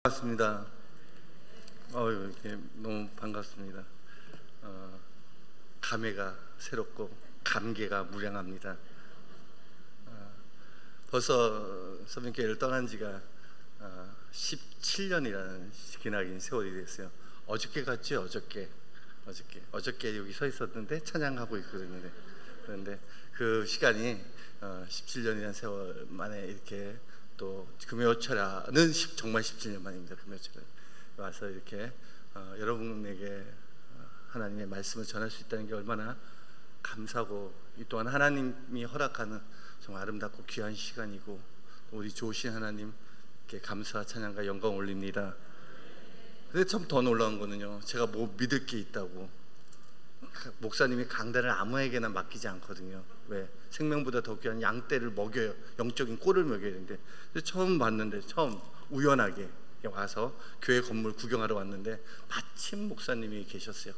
반갑습니다. 이렇게 너무 반갑습니다. 감회가 새롭고 감개가 무량합니다. 벌써 선생님께를 떠난 지가 17년이라는 기나긴 세월이 됐어요. 어저께 같죠? 어저께 여기 서 있었는데 찬양하고 있거든요. 그런데 그 시간이 17년이라는 세월 만에 이렇게 또 금요철야는 정말 17년 만입니다. 금요철에 와서 이렇게 여러분에게 하나님의 말씀을 전할 수 있다는 게 얼마나 감사하고, 이 또한 하나님이 허락하는 정말 아름답고 귀한 시간이고, 우리 좋으신 하나님께 감사 찬양과 영광 올립니다. 근데 참 더 놀라운 거는요, 제가 뭐 믿을 게 있다고 목사님이 강단을 아무에게나 맡기지 않거든요. 왜? 생명보다 더 귀한 양떼를 먹여요. 영적인 꼴을 먹여야 되는데, 처음 봤는데, 처음 우연하게 와서 교회 건물 구경하러 왔는데 마침 목사님이 계셨어요.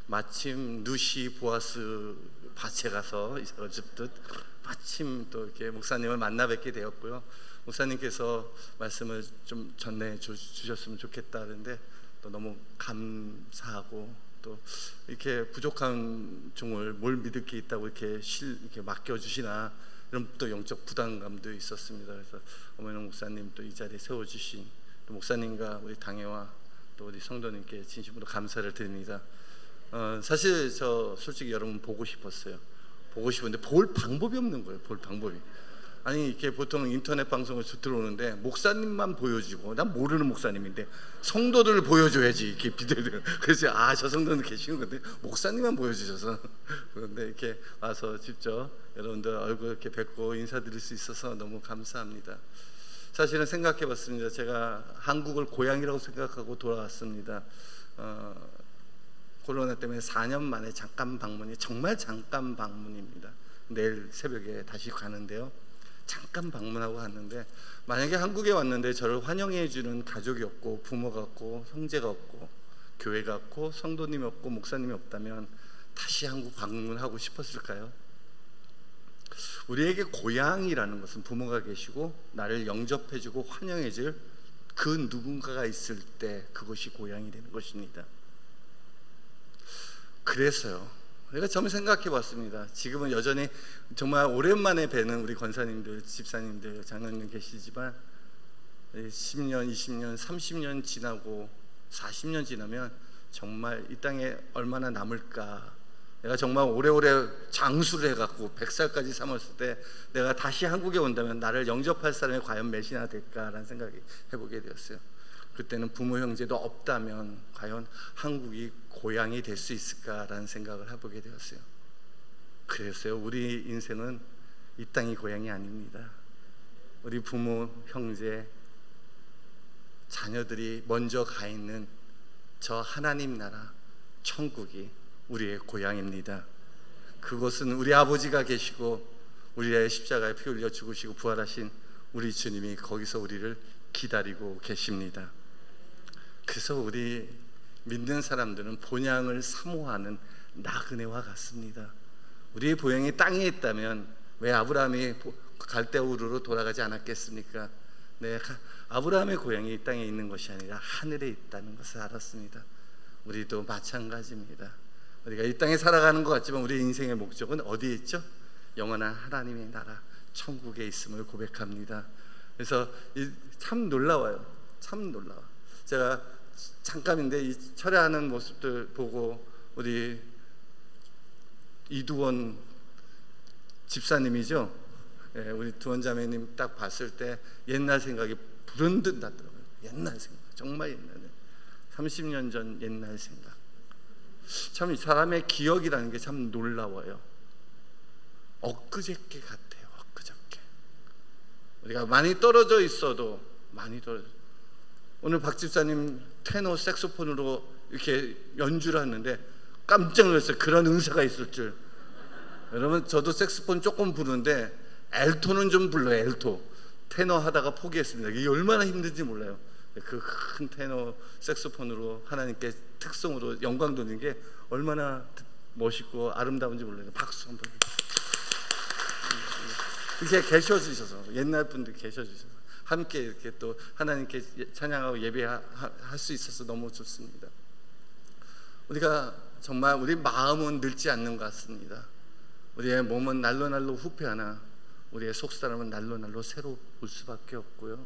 마침 누시 보아스 밭에 가서 어줍듯 마침 또 이렇게 목사님을 만나 뵙게 되었고요. 목사님께서 말씀을 좀 전해 주셨으면 좋겠다 하는데 또 너무 감사하고, 또 이렇게 부족한 종을 뭘 믿을 게 있다고 이렇게 맡겨주시나, 이런 또 영적 부담감도 있었습니다. 그래서 어머니 목사님 또 이 자리에 세워주신 또 목사님과 우리 당회와 또 우리 성도님께 진심으로 감사를 드립니다. 사실 저 솔직히 여러분 보고 싶었어요. 보고 싶은데 볼 방법이 없는 거예요. 볼 방법이. 아니, 이렇게 보통 인터넷 방송을 들어오는데 목사님만 보여주고, 난 모르는 목사님인데 성도들을 보여줘야지 이렇게 비대를. 그래서 저 성도는 계시는 건데 목사님만 보여주셔서 그런데 이렇게 와서 직접 여러분들 얼굴 이렇게 뵙고 인사드릴 수 있어서 너무 감사합니다. 사실은 생각해봤습니다. 제가 한국을 고향이라고 생각하고 돌아왔습니다. 코로나 때문에 4년 만에 잠깐 방문이, 정말 잠깐 방문입니다. 내일 새벽에 다시 가는데요, 잠깐 방문하고 갔는데, 만약에 한국에 왔는데 저를 환영해 주는 가족이 없고 부모가 없고 형제가 없고 교회가 없고 성도님이 없고 목사님이 없다면 다시 한국 방문하고 싶었을까요? 우리에게 고향이라는 것은 부모가 계시고 나를 영접해 주고 환영해 줄 그 누군가가 있을 때 그것이 고향이 되는 것입니다. 그래서요, 제가 처음에 생각해 봤습니다. 지금은 여전히 정말 오랜만에 뵈는 우리 권사님들, 집사님들, 장로님 계시지만 10년, 20년, 30년 지나고 40년 지나면 정말 이 땅에 얼마나 남을까. 내가 정말 오래오래 장수를 해갖고 100살까지 삼았을 때 내가 다시 한국에 온다면 나를 영접할 사람이 과연 몇이나 될까라는 생각이 해보게 되었어요. 그때는 부모 형제도 없다면 과연 한국이 고향이 될 수 있을까라는 생각을 해보게 되었어요. 그래서요, 우리 인생은 이 땅이 고향이 아닙니다. 우리 부모, 형제, 자녀들이 먼저 가 있는 저 하나님 나라 천국이 우리의 고향입니다. 그곳은 우리 아버지가 계시고 우리의 십자가에 피 흘려 죽으시고 부활하신 우리 주님이 거기서 우리를 기다리고 계십니다. 그래서 우리 믿는 사람들은 본향을 사모하는 나그네와 같습니다. 우리의 본향이 땅에 있다면 왜 아브라함이 갈대우르로 돌아가지 않았겠습니까? 네, 아브라함의 고향이 이 땅에 있는 것이 아니라 하늘에 있다는 것을 알았습니다. 우리도 마찬가지입니다. 우리가 이 땅에 살아가는 것 같지만 우리 인생의 목적은 어디에 있죠? 영원한 하나님의 나라 천국에 있음을 고백합니다. 그래서 참 놀라워요. 참 놀라워. 제가 잠깐인데 이 철야하는 모습들 보고 우리 이두원 집사님이죠, 우리 두원 자매님 딱 봤을 때 옛날 생각이 불현듯 나더라고요. 옛날 생각, 정말 옛날에 30년 전 옛날 생각. 참 이 사람의 기억이라는 게 참 놀라워요. 엊그저께 같아요. 엊그저께. 우리가 많이 떨어져 있어도 오늘 박 집사님 테너 색소폰으로 이렇게 연주를 하는데 깜짝 놀랐어요. 그런 은사가 있을 줄. 여러분, 저도 색소폰 조금 부르는데 엘토는 좀 불러요. 엘토. 테너 하다가 포기했습니다. 이게 얼마나 힘든지 몰라요. 그 큰 테너 색소폰으로 하나님께 특성으로 영광 돌리는 게 얼마나 멋있고 아름다운지 몰라요. 박수 한번. 이렇게 계셔주셔서, 옛날 분들 계셔주셔서 함께 이렇게 또 하나님께 찬양하고 예배할 수 있어서 너무 좋습니다. 우리가 정말 우리 마음은 늙지 않는 것 같습니다. 우리의 몸은 날로 후패하나 우리의 속사람은 날로 새로울 수밖에 없고요.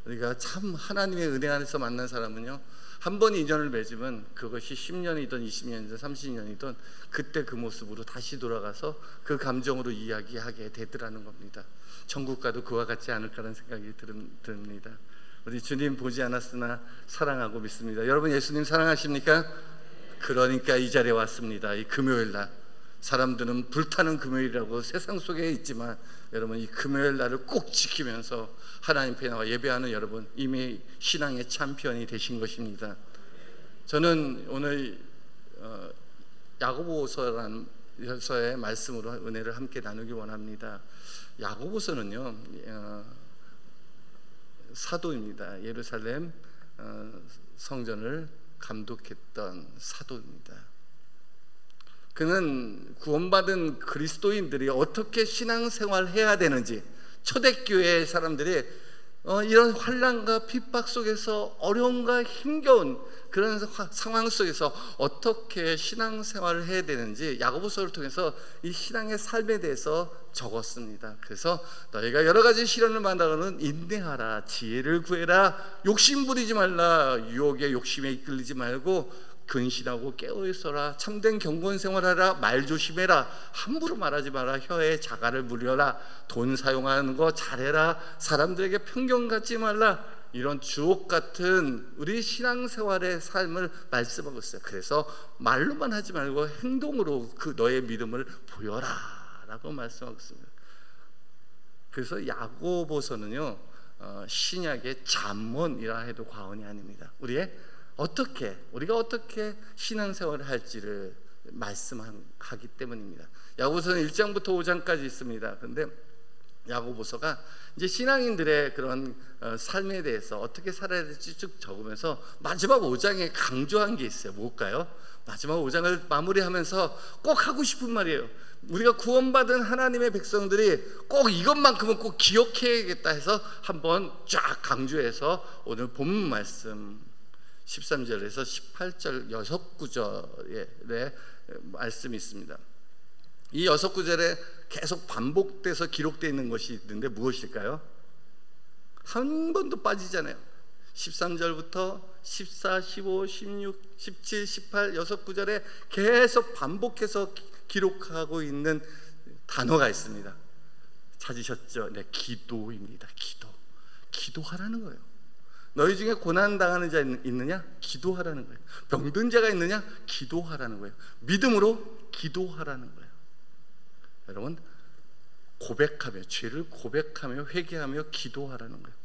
우리가 참 하나님의 은혜 안에서 만난 사람은요, 한 번 인연을 맺으면 그것이 10년이든 20년이든 30년이든 그때 그 모습으로 다시 돌아가서 그 감정으로 이야기하게 되더라는 겁니다. 천국 가도 그와 같지 않을까라는 생각이 듭니다. 우리 주님 보지 않았으나 사랑하고 믿습니다. 여러분 예수님 사랑하십니까? 그러니까 이 자리에 왔습니다. 이 금요일 날 사람들은 불타는 금요일이라고 세상 속에 있지만 여러분 이 금요일 날을 꼭 지키면서 하나님 앞에 나와 예배하는 여러분 이미 신앙의 챔피언이 되신 것입니다. 저는 오늘 야고보서의 말씀으로 은혜를 함께 나누기 원합니다. 야고보서는요 사도입니다. 예루살렘 성전을 감독했던 사도입니다. 그는 구원받은 그리스도인들이 어떻게 신앙생활을 해야 되는지, 초대교회 사람들이 이런 환난과 핍박 속에서 어려움과 힘겨운 그런 상황 속에서 어떻게 신앙생활을 해야 되는지 야고보서를 통해서 이 신앙의 삶에 대해서 적었습니다. 그래서 너희가 여러 가지 시련을 만나고는 인내하라, 지혜를 구해라, 욕심 부리지 말라, 유혹에 욕심에 이끌리지 말고 근신하고 깨어있어라, 참된 경건 생활하라, 말 조심해라, 함부로 말하지 마라, 혀에 자갈을 물려라, 돈 사용하는 거 잘해라, 사람들에게 편견 갖지 말라. 이런 주옥 같은 우리 신앙생활의 삶을 말씀하고 있어요. 그래서 말로만 하지 말고 행동으로 그 너의 믿음을 보여라 라고 말씀하고 있습니다. 그래서 야고보서는요 신약의 잠언이라 해도 과언이 아닙니다. 우리가 어떻게 신앙생활을 할지를 말씀하기 때문입니다. 야고보서는 1장부터 5장까지 있습니다. 그런데 야고보서가 이제 신앙인들의 그런 삶에 대해서 어떻게 살아야 될지 쭉 적으면서 마지막 5장에 강조한 게 있어요. 뭘까요? 마지막 5장을 마무리하면서 꼭 하고 싶은 말이에요. 우리가 구원받은 하나님의 백성들이 꼭 이것만큼은 꼭 기억해야겠다 해서 한번 쫙 강조해서 오늘 본문 말씀 13절에서 18절 6구절의 말씀이 있습니다. 이 6구절에 계속 반복돼서 기록되어 있는 것이 있는데 무엇일까요? 한 번도 빠지잖아요. 13절부터 14, 15, 16, 17, 18, 6구절에 계속 반복해서 기록하고 있는 단어가 있습니다. 찾으셨죠? 네, 기도입니다. 기도하라는 거예요. 너희 중에 고난당하는 자 있느냐? 기도하라는 거예요. 병든 자가 있느냐? 기도하라는 거예요. 믿음으로 기도하라는 거예요. 여러분 고백하며, 죄를 고백하며 회개하며 기도하라는 거예요.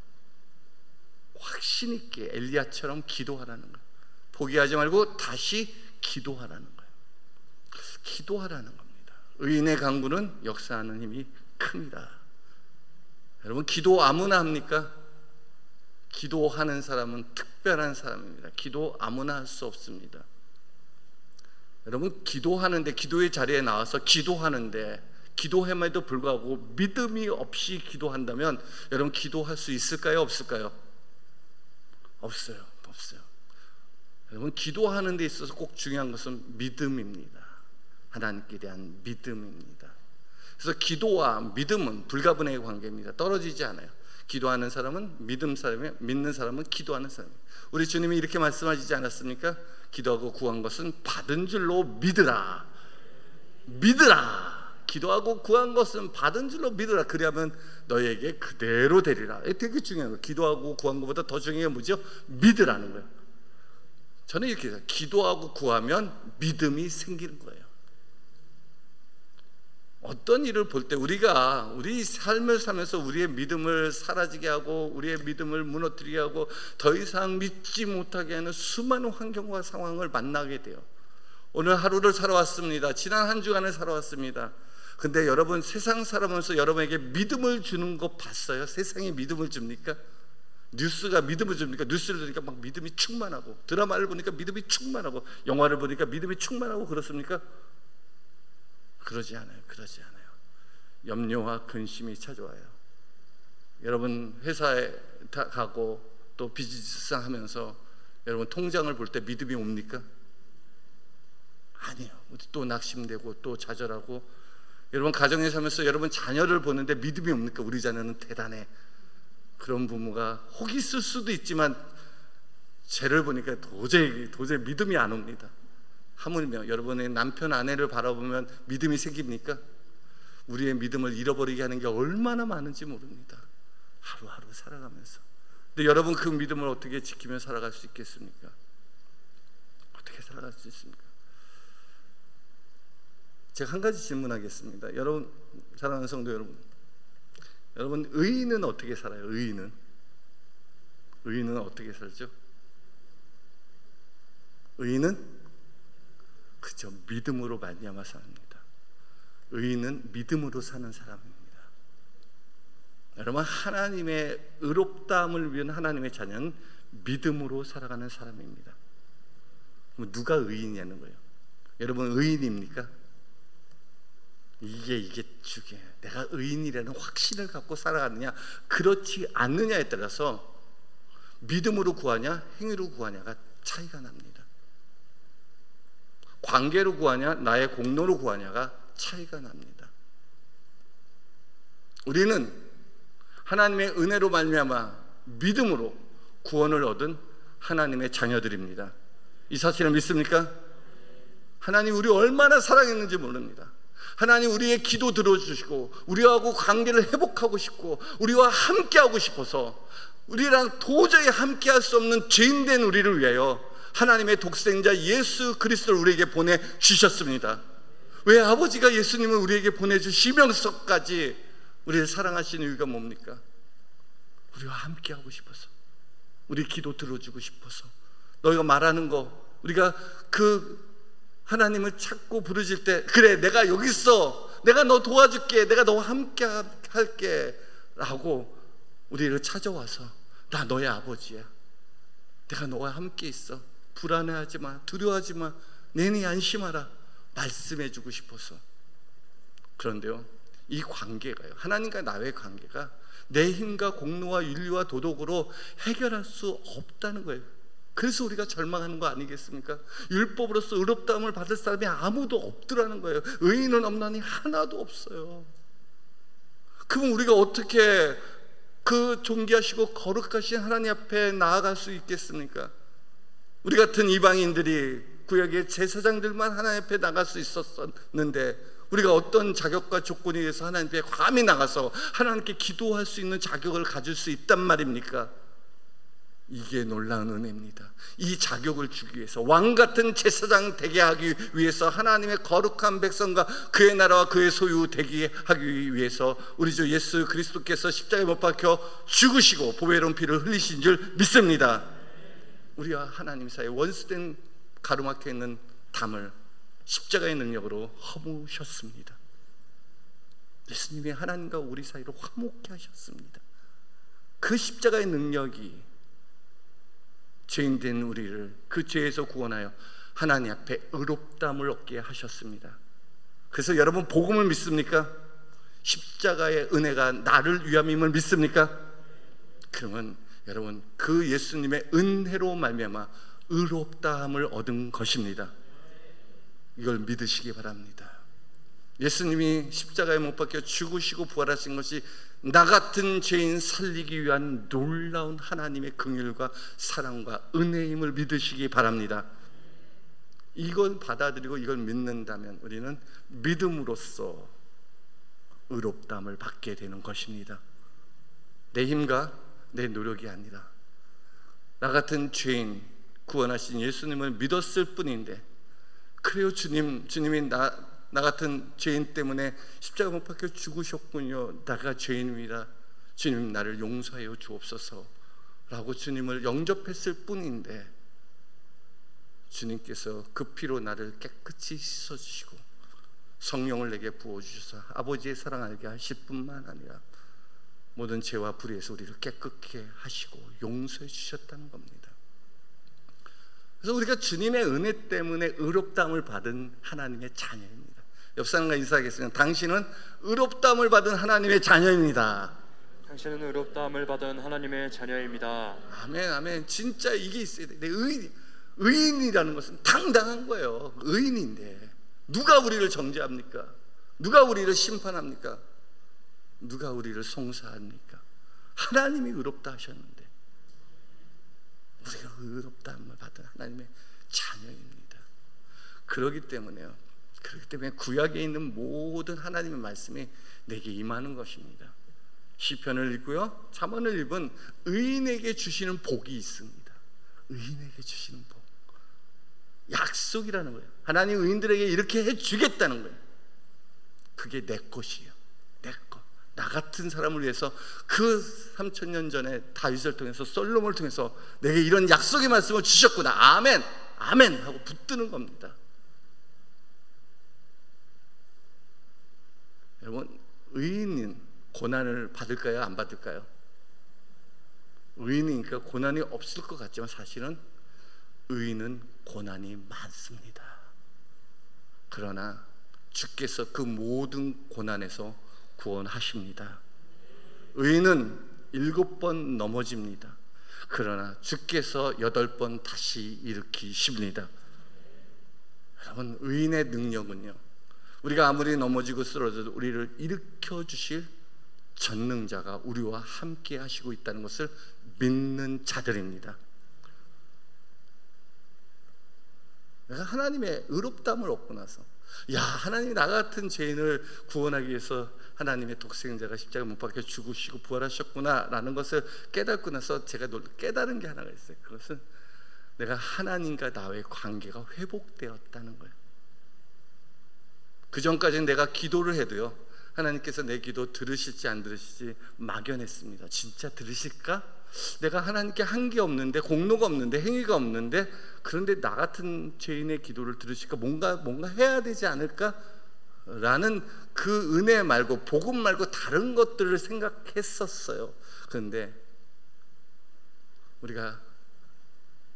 확신 있게 엘리야처럼 기도하라는 거예요. 포기하지 말고 다시 기도하라는 거예요. 기도하라는 겁니다. 의인의 강구는 역사하는 힘이 큽니다. 여러분 기도 아무나 합니까? 기도하는 사람은 특별한 사람입니다. 기도 아무나 할 수 없습니다. 여러분 기도하는데, 기도의 자리에 나와서 기도하는데 기도함에도 불구하고 믿음이 없이 기도한다면 여러분 기도할 수 있을까요? 없을까요? 없어요. 여러분 기도하는 데 있어서 꼭 중요한 것은 믿음입니다. 하나님께 대한 믿음입니다. 그래서 기도와 믿음은 불가분의 관계입니다. 떨어지지 않아요. 기도하는 사람은 믿는 사람은 기도하는 사람이에요. 우리 주님이 이렇게 말씀하시지 않았습니까? 기도하고 구한 것은 받은 줄로 믿으라. 기도하고 구한 것은 받은 줄로 믿으라. 그리하면 너희에게 그대로 되리라. 되게 중요한 거예요. 기도하고 구한 것보다 더 중요한 게 뭐죠? 믿으라는 거예요. 저는 이렇게 해요. 기도하고 구하면 믿음이 생기는 거예요. 어떤 일을 볼 때 우리가 우리 삶을 살면서 우리의 믿음을 사라지게 하고 우리의 믿음을 무너뜨리게 하고 더 이상 믿지 못하게 하는 수많은 환경과 상황을 만나게 돼요. 오늘 하루를 살아왔습니다. 지난 한 주간을 살아왔습니다. 근데 여러분 세상 살아보면서 여러분에게 믿음을 주는 거 봤어요? 세상이 믿음을 줍니까? 뉴스가 믿음을 줍니까? 뉴스를 들으니까 막 믿음이 충만하고, 드라마를 보니까 믿음이 충만하고, 영화를 보니까 믿음이 충만하고 그렇습니까? 그러지 않아요. 염려와 근심이 찾아와요. 여러분 회사에 가고 또 비즈니스 하면서 여러분 통장을 볼 때 믿음이 옵니까? 아니에요. 또 낙심되고 또 좌절하고. 여러분 가정에 살면서 여러분 자녀를 보는데 믿음이 옵니까? 우리 자녀는 대단해. 그런 부모가 혹 있을 수도 있지만 쟤를 보니까 도저히 믿음이 안 옵니다. 하물며 여러분의 남편 아내를 바라보면 믿음이 생깁니까? 우리의 믿음을 잃어버리게 하는 게 얼마나 많은지 모릅니다. 하루하루 살아가면서. 근데 여러분 그 믿음을 어떻게 지키며 살아갈 수 있겠습니까? 어떻게 살아갈 수 있습니까? 제가 한 가지 질문하겠습니다. 여러분, 사랑하는 성도 여러분, 의인은 어떻게 살아요? 의인은 어떻게 살죠? 의인은 그저 믿음으로 말미암아 삽니다. 의인은 믿음으로 사는 사람입니다. 여러분, 하나님의 의롭다함을 위한 하나님의 자녀는 믿음으로 살아가는 사람입니다. 누가 의인이냐는 거예요. 여러분 의인입니까? 이게 중요해요. 내가 의인이라는 확신을 갖고 살아가느냐 그렇지 않느냐에 따라서 믿음으로 구하냐 행위로 구하냐가 차이가 납니다. 관계로 구하냐 나의 공로로 구하냐가 차이가 납니다. 우리는 하나님의 은혜로 말미암아 믿음으로 구원을 얻은 하나님의 자녀들입니다. 이 사실을 믿습니까? 하나님 우리 얼마나 사랑했는지 모릅니다. 하나님 우리의 기도 들어주시고 우리하고 관계를 회복하고 싶고 우리와 함께하고 싶어서 우리랑 도저히 함께할 수 없는 죄인된 우리를 위하여 하나님의 독생자 예수 그리스도를 우리에게 보내주셨습니다. 왜 아버지가 예수님을 우리에게 보내주시면서까지 우리를 사랑하시는 이유가 뭡니까? 우리와 함께하고 싶어서, 우리 기도 들어주고 싶어서. 너희가 말하는 거 우리가 그 하나님을 찾고 부르질 때 그래 내가 여기 있어, 내가 너 도와줄게, 내가 너와 함께 할게 라고 우리를 찾아와서 나 너의 아버지야, 내가 너와 함께 있어, 불안해하지 마, 두려워하지 마, 내니 안심하라 말씀해주고 싶어서. 그런데요 이 관계가요, 하나님과 나의 관계가 내 힘과 공로와 윤리와 도덕으로 해결할 수 없다는 거예요. 그래서 우리가 절망하는 거 아니겠습니까? 율법으로서 의롭다함을 받을 사람이 아무도 없더라는 거예요. 의인은 없나니 하나도 없어요. 그럼 우리가 어떻게 그 존귀하시고 거룩하신 하나님 앞에 나아갈 수 있겠습니까? 우리 같은 이방인들이 구약의 제사장들만 하나님 앞에 나갈 수 있었는데 우리가 어떤 자격과 조건에 의해서 하나님 앞에 감히 나가서 하나님께 기도할 수 있는 자격을 가질 수 있단 말입니까? 이게 놀라운 은혜입니다. 이 자격을 주기 위해서, 왕같은 제사장 되게 하기 위해서, 하나님의 거룩한 백성과 그의 나라와 그의 소유 되게 하기 위해서 우리 주 예수 그리스도께서 십자가에 못 박혀 죽으시고 보배로운 피를 흘리신 줄 믿습니다. 우리와 하나님 사이에 원수된 가로막혀 있는 담을 십자가의 능력으로 허무셨습니다. 예수님이 하나님과 우리 사이로 화목케 하셨습니다. 그 십자가의 능력이 죄인된 우리를 그 죄에서 구원하여 하나님 앞에 의롭다함을 얻게 하셨습니다. 그래서 여러분 복음을 믿습니까? 십자가의 은혜가 나를 위함임을 믿습니까? 그러면 여러분 그 예수님의 은혜로 말미암아 의롭다함을 얻은 것입니다. 이걸 믿으시기 바랍니다. 예수님이 십자가에 못 박혀 죽으시고 부활하신 것이 나 같은 죄인 살리기 위한 놀라운 하나님의 긍휼과 사랑과 은혜임을 믿으시기 바랍니다. 이걸 받아들이고 이걸 믿는다면 우리는 믿음으로써 의롭다함을 받게 되는 것입니다. 내 힘과 내 노력이 아니라 나 같은 죄인 구원하신 예수님을 믿었을 뿐인데, 그래요 주님이 나 같은 죄인 때문에 십자가 못 박혀 죽으셨군요, 내가 죄인입니다, 주님 나를 용서하여 주옵소서 라고 주님을 영접했을 뿐인데 주님께서 그 피로 나를 깨끗이 씻어주시고 성령을 내게 부어주셔서 아버지의 사랑 알게 하실 뿐만 아니라 모든 죄와 불의에서 우리를 깨끗게 하시고 용서해 주셨다는 겁니다. 그래서 우리가 주님의 은혜 때문에 의롭다함을 받은 하나님의 자녀입니다. 옆 사람과 인사하겠습니다. 당신은 의롭다함을 받은 하나님의 자녀입니다. 당신은 의롭다함을 받은 하나님의 자녀입니다. 아멘, 아멘. 진짜 이게 있어야 돼. 의인이라는 것은 당당한 거예요. 의인인데 누가 우리를 정죄합니까? 누가 우리를 심판합니까? 누가 우리를 송사합니까? 하나님이 의롭다 하셨는데 우리가 의롭다함을 받은 하나님의 자녀입니다. 그렇기 때문에 구약에 있는 모든 하나님의 말씀이 내게 임하는 것입니다. 시편을 읽고요, 잠언을 읽은 의인에게 주시는 복이 있습니다. 의인에게 주시는 복, 약속이라는 거예요. 하나님 의인들에게 이렇게 해주겠다는 거예요. 그게 내 것이에요. 내 것. 나 같은 사람을 위해서 그 3000년 전에 다윗을 통해서 솔로몬을 통해서 내게 이런 약속의 말씀을 주셨구나. 아멘, 아멘 하고 붙드는 겁니다. 여러분, 의인은 고난을 받을까요? 안 받을까요? 의인이니까 고난이 없을 것 같지만 사실은 의인은 고난이 많습니다. 그러나 주께서 그 모든 고난에서 구원하십니다. 의인은 7번 넘어집니다. 그러나 주께서 8번 다시 일으키십니다. 여러분, 의인의 능력은요, 우리가 아무리 넘어지고 쓰러져도 우리를 일으켜 주실 전능자가 우리와 함께 하시고 있다는 것을 믿는 자들입니다. 내가 하나님의 의롭다함을 얻고 나서, 야, 하나님이 나 같은 죄인을 구원하기 위해서 하나님의 독생자가 십자가 못 박혀 죽으시고 부활하셨구나 라는 것을 깨닫고 나서 제가 깨달은 게 하나가 있어요. 그것은 내가 하나님과 나의 관계가 회복되었다는 거예요. 그 전까지는 내가 기도를 해도요, 하나님께서 내 기도 들으실지 안 들으실지 막연했습니다. 진짜 들으실까? 내가 하나님께 한 게 없는데, 공로가 없는데, 행위가 없는데, 그런데 나 같은 죄인의 기도를 들으실까? 뭔가 해야 되지 않을까? 라는 그 은혜 말고, 복음 말고 다른 것들을 생각했었어요. 그런데 우리가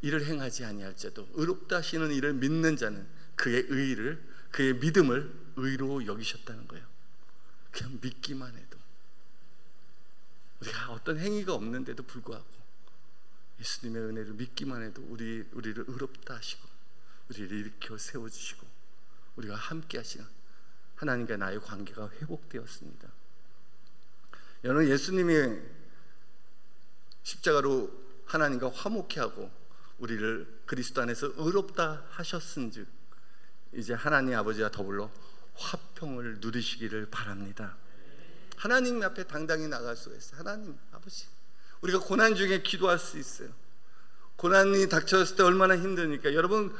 이를 행하지 아니할지라도 의롭다 하시는 이를 믿는 자는 그의 의를, 그의 믿음을 의로 여기셨다는 거예요. 그냥 믿기만 해도, 우리가 어떤 행위가 없는데도 불구하고 예수님의 은혜를 믿기만 해도 우리를 의롭다 하시고 우리를 일으켜 세워주시고 우리가 함께 하시는 하나님과 나의 관계가 회복되었습니다. 여러분, 예수님이 십자가로 하나님과 화목케 하고 우리를 그리스도 안에서 의롭다 하셨은즉 이제 하나님 아버지와 더불어 화평을 누리시기를 바랍니다. 하나님 앞에 당당히 나갈 수가 있어요. 하나님 아버지, 우리가 고난 중에 기도할 수 있어요. 고난이 닥쳤을 때 얼마나 힘드니까. 여러분,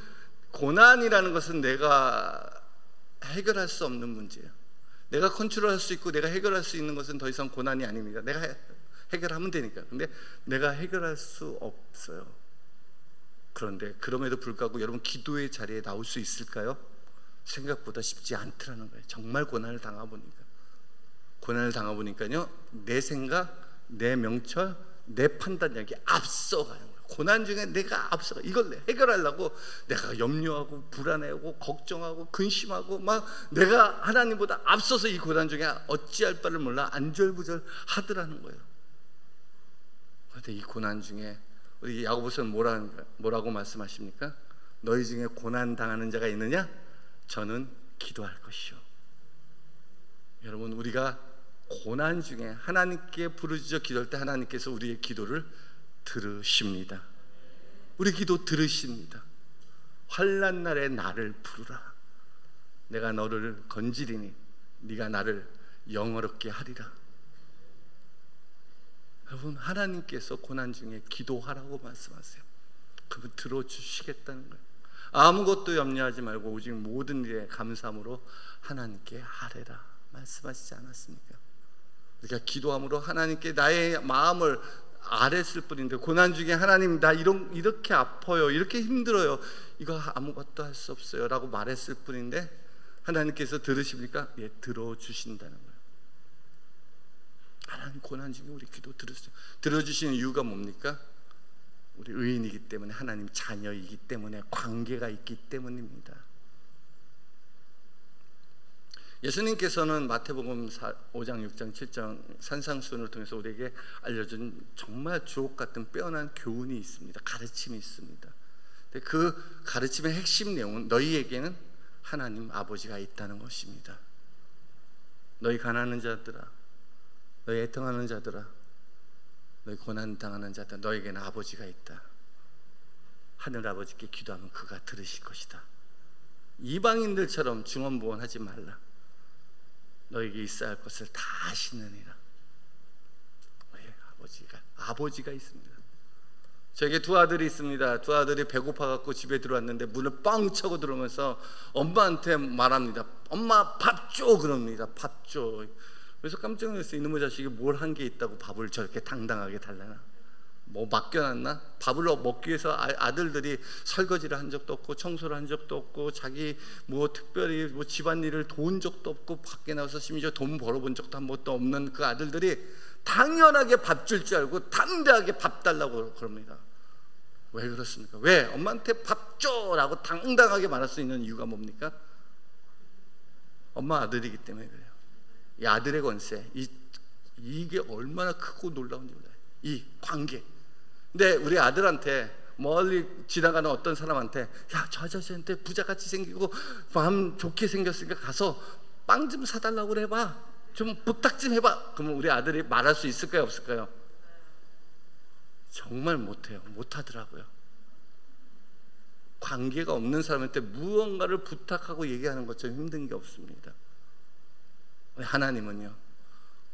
고난이라는 것은 내가 해결할 수 없는 문제예요. 내가 컨트롤할 수 있고 내가 해결할 수 있는 것은 더 이상 고난이 아닙니다. 내가 해결하면 되니까. 근데 내가 해결할 수 없어요. 그런데 그럼에도 불구하고 여러분, 기도의 자리에 나올 수 있을까요? 생각보다 쉽지 않더라는 거예요. 정말 고난을 당해보니까요, 내 생각, 내 명철, 내 판단력이 앞서가는 거예요. 고난 중에 내가 앞서가. 이걸 해결하려고 내가 염려하고 불안해하고 걱정하고 근심하고 막 내가 하나님보다 앞서서 이 고난 중에 어찌할 바를 몰라 안절부절 하더라는 거예요. 그런데 이 고난 중에 우리 야고보서는 뭐라고 말씀하십니까? 너희 중에 고난 당하는 자가 있느냐? 저는 기도할 것이요. 여러분, 우리가 고난 중에 하나님께 부르짖어 기도할 때 하나님께서 우리의 기도를 들으십니다. 우리 기도 들으십니다. 환난 날에 나를 부르라. 내가 너를 건지리니 네가 나를 영어롭게 하리라. 여러분, 하나님께서 고난 중에 기도하라고 말씀하세요. 그분 들어주시겠다는 거예요. 아무것도 염려하지 말고 오직 모든 일에 감사함으로 하나님께 아뢰라 말씀하시지 않았습니까? 우리가 기도함으로 하나님께 나의 마음을 아뢰었을 뿐인데, 고난 중에 하나님 나 이렇게 아파요, 이렇게 힘들어요, 이거 아무것도 할 수 없어요 라고 말했을 뿐인데 하나님께서 들으십니까? 예, 들어주신다는 거예요. 하나님 고난 중에 우리 기도 들어주시는 이유가 뭡니까? 우리 의인이기 때문에, 하나님 자녀이기 때문에, 관계가 있기 때문입니다. 예수님께서는 마태복음 5장, 6장, 7장 산상수훈을 통해서 우리에게 알려준 정말 주옥 같은 빼어난 교훈이 있습니다. 가르침이 있습니다. 그 가르침의 핵심 내용은 너희에게는 하나님 아버지가 있다는 것입니다. 너희 가난한 자들아, 너희 애통하는 자들아, 너희 고난당하는 자들아, 너에게는 아버지가 있다. 하늘 아버지께 기도하면 그가 들으실 것이다. 이방인들처럼 중언부언하지 말라. 너에게 있어야 할 것을 다 아시느니라. 아버지가 있습니다. 저에게 두 아들이 있습니다. 두 아들이 배고파갖고 집에 들어왔는데 문을 뻥 차고 들어오면서 엄마한테 말합니다. 엄마 밥 줘! 그럽니다. 밥 줘. 그래서 깜짝 놀랐어요. 이놈의 자식이 뭘 한 게 있다고 밥을 저렇게 당당하게 달라나? 뭐 맡겨놨나? 밥을 먹기 위해서 아들들이 설거지를 한 적도 없고 청소를 한 적도 없고 자기 뭐 특별히 뭐 집안일을 도운 적도 없고 밖에 나와서 심지어 돈 벌어본 적도 한 번도 없는 그 아들들이 당연하게 밥 줄 줄 알고 담대하게 밥 달라고 그럽니다. 왜 그렇습니까? 왜? 엄마한테 밥 줘라고 당당하게 말할 수 있는 이유가 뭡니까? 엄마 아들이기 때문에 그래요. 이 아들의 권세, 이게 얼마나 크고 놀라운지 몰라요. 이 관계. 근데 우리 아들한테 멀리 지나가는 어떤 사람한테 야, 저 아저씨한테 부자같이 생기고 마음 좋게 생겼으니까 가서 빵 좀 사달라고 그래봐, 좀 부탁 좀 해봐. 그러면 우리 아들이 말할 수 있을까요, 없을까요? 정말 못해요. 못하더라고요. 관계가 없는 사람한테 무언가를 부탁하고 얘기하는 것처럼 힘든 게 없습니다. 하나님은요,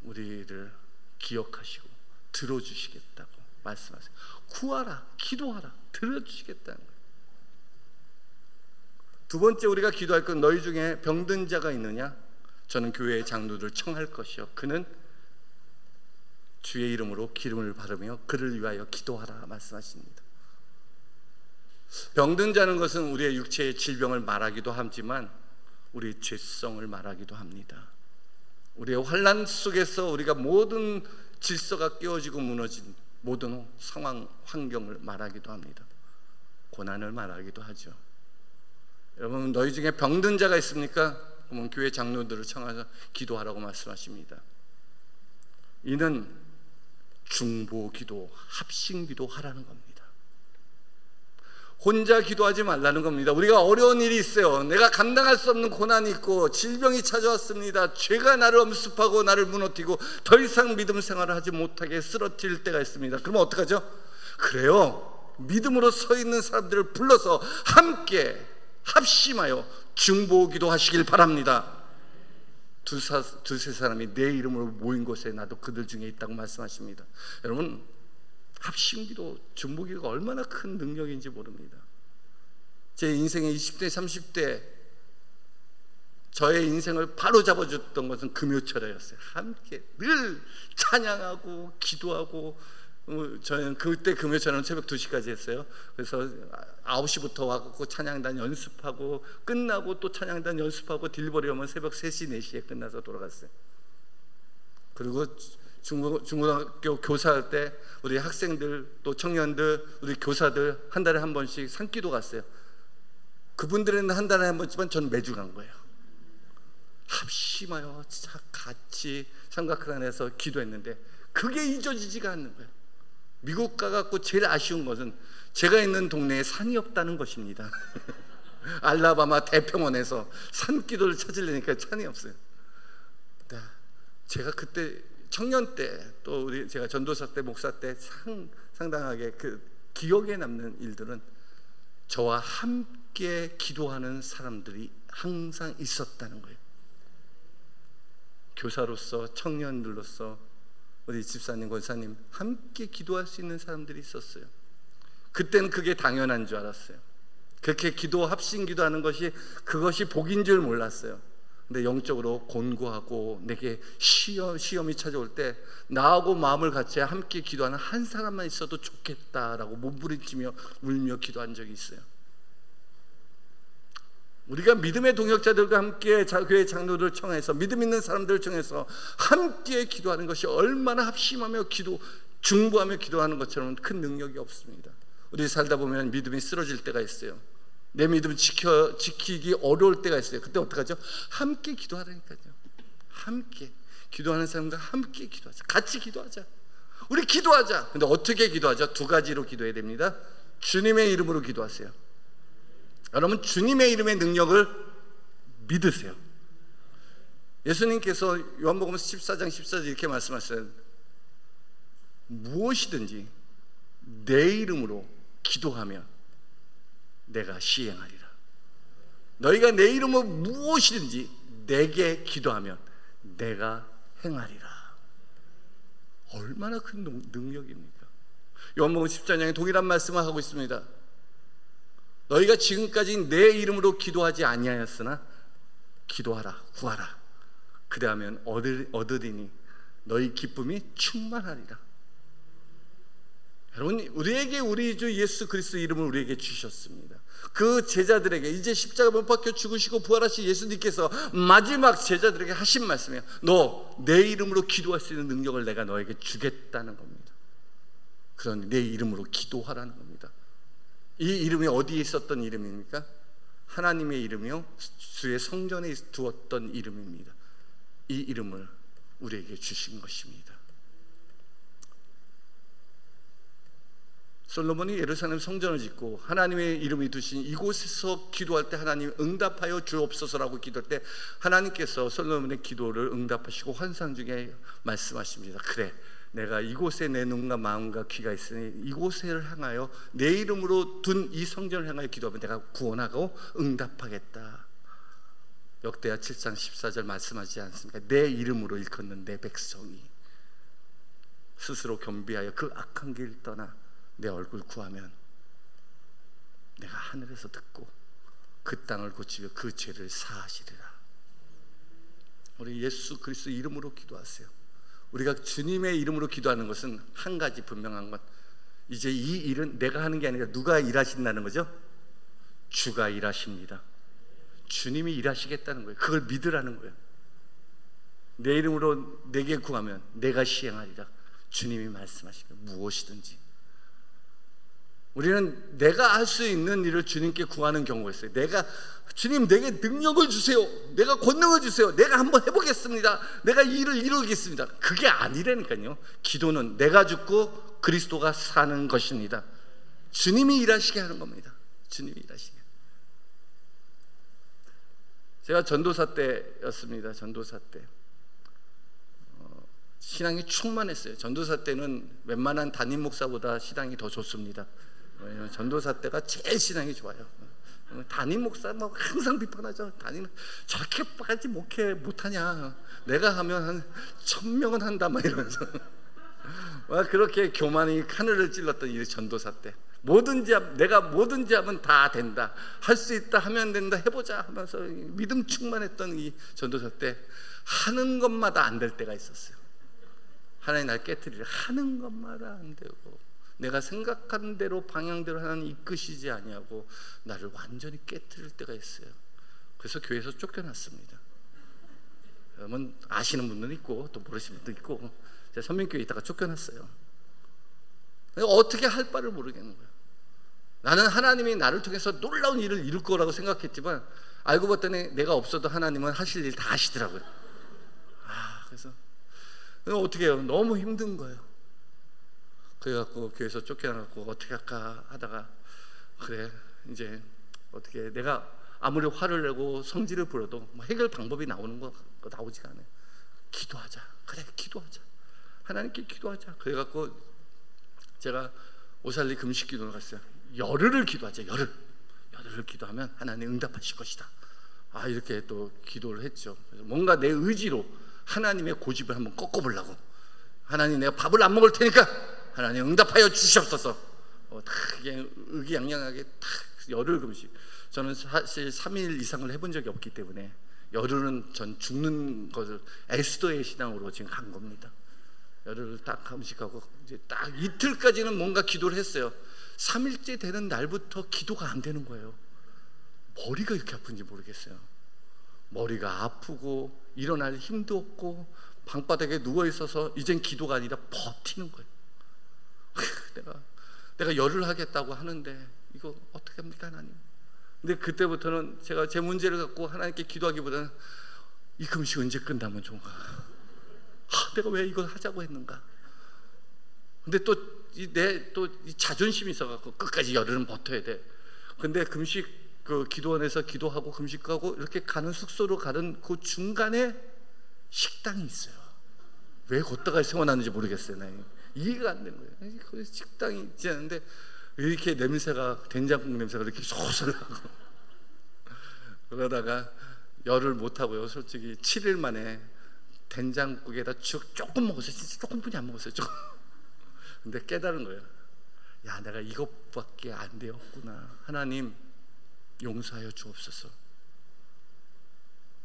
우리를 기억하시고 들어주시겠다고 말씀하세요. 구하라, 기도하라, 들어주시겠다는 거예요. 두 번째 우리가 기도할 건 너희 중에 병든 자가 있느냐? 저는 교회의 장로를 청할 것이요, 그는 주의 이름으로 기름을 바르며 그를 위하여 기도하라 말씀하십니다. 병든 자는 것은 우리의 육체의 질병을 말하기도 하지만 우리의 죄성을 말하기도 합니다. 우리의 환난 속에서 우리가 모든 질서가 깨어지고 무너진 모든 상황, 환경을 말하기도 합니다. 고난을 말하기도 하죠. 여러분, 너희 중에 병든 자가 있습니까? 그러면 교회 장로들을 청하셔서 기도하라고 말씀하십니다. 이는 중보기도, 합심기도 하라는 겁니다. 혼자 기도하지 말라는 겁니다. 우리가 어려운 일이 있어요. 내가 감당할 수 없는 고난이 있고 질병이 찾아왔습니다. 죄가 나를 엄습하고 나를 무너뜨리고 더 이상 믿음 생활을 하지 못하게 쓰러뜨릴 때가 있습니다. 그러면 어떡하죠? 그래요, 믿음으로 서 있는 사람들을 불러서 함께 합심하여 중보기도 하시길 바랍니다. 두세 사람이 내 이름으로 모인 곳에 나도 그들 중에 있다고 말씀하십니다. 여러분, 합심기도, 중보기도가 얼마나 큰 능력인지 모릅니다. 제 인생의 20대, 30대 저의 인생을 바로 잡아줬던 것은 금요철회였어요. 함께 늘 찬양하고 기도하고, 저는 그때 금요철회는 새벽 2시까지 했어요. 그래서 9시부터 와갖고 찬양단 연습하고 끝나고 또 찬양단 연습하고 딜버리 오면 새벽 3시, 4시에 끝나서 돌아갔어요. 그리고 중고등학교 교사할 때 우리 학생들 또 청년들, 우리 교사들 한 달에 한 번씩 산기도 갔어요. 그분들은 한 달에 한 번쯤은 전 매주 간 거예요. 합심하여 같이 삼각산에서 기도했는데 그게 잊어지지가 않는 거예요. 미국 가갖고 제일 아쉬운 것은 제가 있는 동네에 산이 없다는 것입니다. 알라바마 대평원에서 산기도를 찾으려니까 산이 없어요. 제가 그때 청년 때 또 우리 제가 전도사 때 목사 때 상당하게 그 기억에 남는 일들은 저와 함께 기도하는 사람들이 항상 있었다는 거예요. 교사로서, 청년들로서, 우리 집사님, 권사님 함께 기도할 수 있는 사람들이 있었어요. 그때는 그게 당연한 줄 알았어요. 그렇게 기도, 합심 기도하는 것이 그것이 복인 줄 몰랐어요. 근데 영적으로 곤고하고 내게 시험이 찾아올 때 나하고 마음을 같이 함께 기도하는 한 사람만 있어도 좋겠다라고 몸부림치며 울며 기도한 적이 있어요. 우리가 믿음의 동역자들과 함께 교회 장로들을 청해서 믿음 있는 사람들을 청해서 함께 기도하는 것이 얼마나 합심하며 중보하며 기도하는 것처럼 큰 능력이 없습니다. 우리 살다 보면 믿음이 쓰러질 때가 있어요. 내 믿음 지키기 어려울 때가 있어요. 그때 어떡하죠? 함께 기도하라니까요. 함께 기도하는 사람과 함께 기도하자. 같이 기도하자. 우리 기도하자. 근데 어떻게 기도하죠? 두 가지로 기도해야 됩니다. 주님의 이름으로 기도하세요. 여러분, 주님의 이름의 능력을 믿으세요. 예수님께서 요한복음 14장 14절 이렇게 말씀하셨어요. 무엇이든지 내 이름으로 기도하면 내가 시행하리라. 너희가 내 이름으로 무엇이든지 내게 기도하면 내가 행하리라. 얼마나 큰 능력입니까? 요한복음 14장에 동일한 말씀을 하고 있습니다. 너희가 지금까지 내 이름으로 기도하지 아니하였으나 기도하라, 구하라. 그리하면 얻으리니 너희 기쁨이 충만하리라. 여러분, 우리에게 우리 주 예수 그리스도 이름을 우리에게 주셨습니다. 그 제자들에게 이제 십자가 못 박혀 죽으시고 부활하신 예수님께서 마지막 제자들에게 하신 말씀이에요. 너 내 이름으로 기도할 수 있는 능력을 내가 너에게 주겠다는 겁니다. 그러니 내 이름으로 기도하라는 겁니다. 이 이름이 어디에 있었던 이름입니까? 하나님의 이름이요, 주의 성전에 두었던 이름입니다. 이 이름을 우리에게 주신 것입니다. 솔로몬이 예루살렘 성전을 짓고 하나님의 이름이 두신 이곳에서 기도할 때 하나님 응답하여 주옵소서라고 기도할 때 하나님께서 솔로몬의 기도를 응답하시고 환상 중에 말씀하십니다. 그래, 내가 이곳에 내 눈과 마음과 귀가 있으니 이곳을 향하여 내 이름으로 둔 이 성전을 향하여 기도하면 내가 구원하고 응답하겠다. 역대하 7장 14절 말씀하지 않습니까? 내 이름으로 일컫는 내 백성이 스스로 겸비하여 그 악한 길 떠나 내 얼굴 구하면 내가 하늘에서 듣고 그 땅을 고치며 그 죄를 사하시리라. 우리 예수 그리스도 이름으로 기도하세요. 우리가 주님의 이름으로 기도하는 것은 한 가지 분명한 것, 이제 이 일은 내가 하는 게 아니라 누가 일하신다는 거죠? 주가 일하십니다. 주님이 일하시겠다는 거예요. 그걸 믿으라는 거예요. 내 이름으로 내게 구하면 내가 시행하리라. 주님이 말씀하시고 무엇이든지. 우리는 내가 할 수 있는 일을 주님께 구하는 경우가 있어요. 주님 내게 능력을 주세요. 내가 권능을 주세요. 내가 한번 해보겠습니다. 내가 이 일을 이루겠습니다. 그게 아니라니까요. 기도는 내가 죽고 그리스도가 사는 것입니다. 주님이 일하시게 하는 겁니다. 주님이 일하시게. 제가 전도사 때였습니다. 전도사 때 신앙이 충만했어요. 전도사 때는 웬만한 담임 목사보다 신앙이 더 좋습니다. 왜냐하면 전도사 때가 제일 신앙이 좋아요. 담임 목사 뭐 항상 비판하죠. 담임 저렇게까지 목회 못하냐? 내가 하면 한 1000명은 한다 막 이러면서 그렇게 교만이 하늘을 찔렀던 이 전도사 때. 내가 뭐든지 하면 다 된다, 할 수 있다, 하면 된다, 해보자 하면서 믿음 충만했던 이 전도사 때 하는 것마다 안 될 때가 있었어요. 하나님 날 깨트리려 하는 것마다 안 되고 내가 생각하는 대로 방향대로 하나님 이끄시지 아니하고 나를 완전히 깨트릴 때가 있어요. 그래서 교회에서 쫓겨났습니다. 여러분 아시는 분들은 있고 또 모르시는 분도 있고, 제가 선민교회에 있다가 쫓겨났어요. 어떻게 할 바를 모르겠는 거예요. 나는 하나님이 나를 통해서 놀라운 일을 이룰 거라고 생각했지만 알고 봤더니 내가 없어도 하나님은 하실 일 다 하시더라고요. 그래서 어떻게 해요? 너무 힘든 거예요. 그래갖고 교회에서 쫓겨나갖고 어떻게 할까 하다가 그래 이제 어떻게 내가 아무리 화를 내고 성질을 부려도 해결 방법이 나오는 거 나오지가 않아요. 기도하자. 그래 기도하자. 하나님께 기도하자. 그래갖고 제가 오살리 금식 기도를 갔어요. 열흘을 기도하자. 열흘을 기도하면 하나님 응답하실 것이다. 이렇게 또 기도를 했죠. 그래서 뭔가 내 의지로 하나님의 고집을 한번 꺾어보려고, 하나님 내가 밥을 안 먹을 테니까 하나님 응답하여 주시옵소서. 의기양양하게 열흘 금식. 저는 사실 3일 이상을 해본 적이 없기 때문에 열흘은 전 죽는 것을 에스더의 신앙으로 지금 간 겁니다. 열흘을 딱 금식하고 이제 딱 이틀까지는 뭔가 기도를 했어요. 3일째 되는 날부터 기도가 안 되는 거예요. 머리가 이렇게 아픈지 모르겠어요. 머리가 아프고 일어날 힘도 없고 방바닥에 누워 있어서 이젠 기도가 아니라 버티는 거예요. 내가 열을 하겠다고 하는데 이거 어떻게 합니까 하나님? 근데 그때부터는 제가 제 문제를 갖고 하나님께 기도하기보다는 이 금식 언제 끝나면 좋은가, 내가 왜 이걸 하자고 했는가. 근데 또 이 자존심이 있어갖고 끝까지 열흘은 버텨야 돼. 근데 금식 그 기도원에서 기도하고 금식하고 이렇게 가는 숙소로 가는 그 중간에 식당이 있어요. 왜 걷다가 세워놨는지 모르겠어요. 나 이해가 안 되는 거예요. 그 식당이 있지 않은데 이렇게 냄새가, 된장국 냄새가 이렇게 솔솔 나고 그러다가 열을 못 하고요. 솔직히 7일 만에 된장국에다 죽 조금 먹었어요. 진짜 조금뿐이 안 먹었어요. 조금. 근데 깨달은 거예요. 야, 내가 이것밖에 안 되었구나. 하나님 용서하여 주옵소서.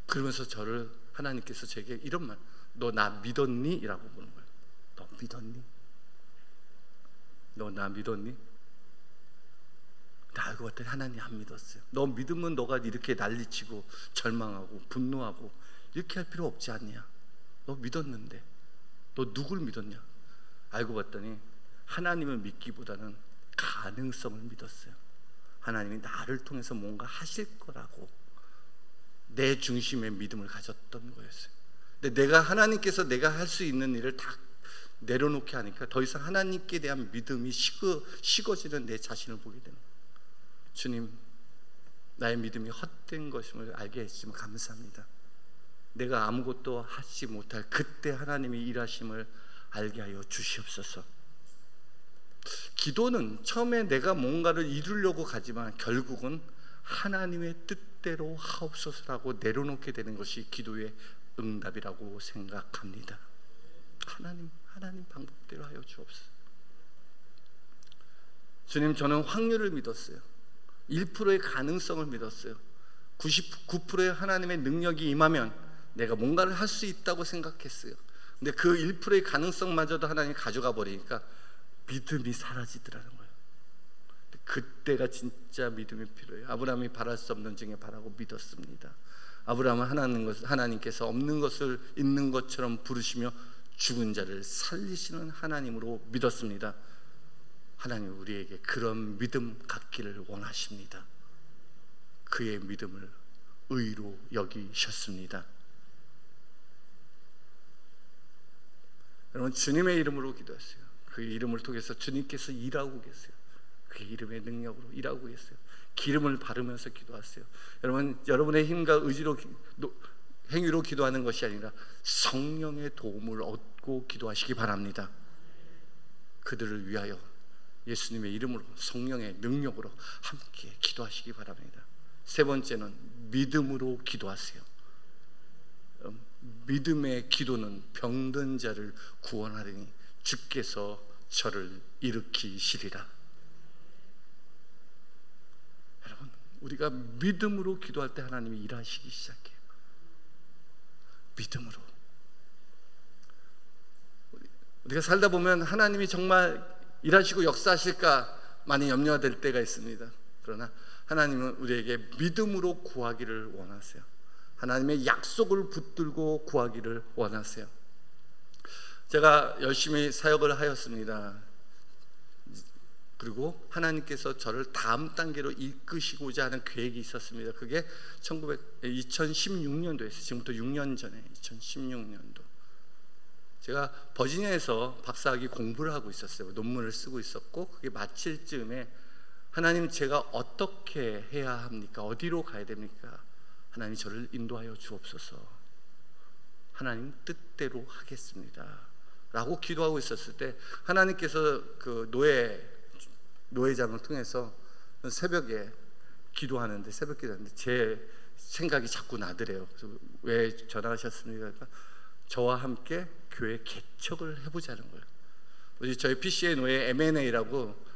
그러면서 저를 하나님께서 제게 이런 말, 너 나 믿었니? 이라고 보는 거예요. 너 믿었니? 너 나 믿었니? 나 알고 봤더니 하나님 안 믿었어요. 너 믿으면 너가 이렇게 난리치고 절망하고 분노하고 이렇게 할 필요 없지 않냐. 너 믿었는데 너 누굴 믿었냐. 알고 봤더니 하나님을 믿기보다는 가능성을 믿었어요. 하나님이 나를 통해서 뭔가 하실 거라고 내 중심의 믿음을 가졌던 거였어요. 근데 내가 하나님께서 내가 할 수 있는 일을 다 내려놓게 하니까 더 이상 하나님께 대한 믿음이 식어지는 내 자신을 보게 되는 거예요. 주님, 나의 믿음이 헛된 것임을 알게 해주시면 감사합니다. 내가 아무것도 하지 못할 그때 하나님이 일하심을 알게 하여 주시옵소서. 기도는 처음에 내가 뭔가를 이루려고 가지만 결국은 하나님의 뜻대로 하옵소서라고 내려놓게 되는 것이 기도의 응답이라고 생각합니다. 하나님 방법대로 하여 주옵소서. 주님, 저는 확률을 믿었어요. 1%의 가능성을 믿었어요. 99%의 하나님의 능력이 임하면 내가 뭔가를 할 수 있다고 생각했어요. 근데 그 1%의 가능성마저도 하나님이 가져가 버리니까 믿음이 사라지더라는 거예요. 그때가 진짜 믿음이 필요해요. 아브라함이 바랄 수 없는 중에 바라고 믿었습니다. 아브라함은 하나님께서 없는 것을 있는 것처럼 부르시며 죽은 자를 살리시는 하나님으로 믿었습니다. 하나님 우리에게 그런 믿음 갖기를 원하십니다. 그의 믿음을 의로 여기셨습니다. 여러분, 주님의 이름으로 기도했어요. 그 이름을 통해서 주님께서 일하고 계세요. 그 이름의 능력으로 일하고 계세요. 기름을 바르면서 기도하세요. 여러분, 여러분의 힘과 의지로 행위로 기도하는 것이 아니라 성령의 도움을 얻고 기도하시기 바랍니다. 그들을 위하여 예수님의 이름으로 성령의 능력으로 함께 기도하시기 바랍니다. 세 번째는 믿음으로 기도하세요. 믿음의 기도는 병든 자를 구원하리니 주께서 저를 일으키시리라. 여러분, 우리가 믿음으로 기도할 때 하나님이 일하시기 시작해요. 믿음으로. 우리가 살다 보면 하나님이 정말 일하시고 역사하실까 많이 염려가 될 때가 있습니다. 그러나 하나님은 우리에게 믿음으로 구하기를 원하세요. 하나님의 약속을 붙들고 구하기를 원하세요. 제가 열심히 사역을 하였습니다. 그리고 하나님께서 저를 다음 단계로 이끄시고자 하는 계획이 있었습니다. 그게 2016년도였어요. 지금부터 6년 전에 2016년도 제가 버지니아에서 박사학위 공부를 하고 있었어요. 논문을 쓰고 있었고 그게 마칠 즈음에 하나님, 제가 어떻게 해야 합니까? 어디로 가야 됩니까? 하나님, 저를 인도하여 주옵소서. 하나님 뜻대로 하겠습니다 라고 기도하고 있었을 때 하나님께서 그 노회장을 통해서 새벽에 기도하는데 제 생각이 자꾸 나더래요. 그래서 왜 전화하셨습니까? 그러니까 저와 함께 교회 개척을 해보자는 거예요. 저희 PCA 노예 M&A라고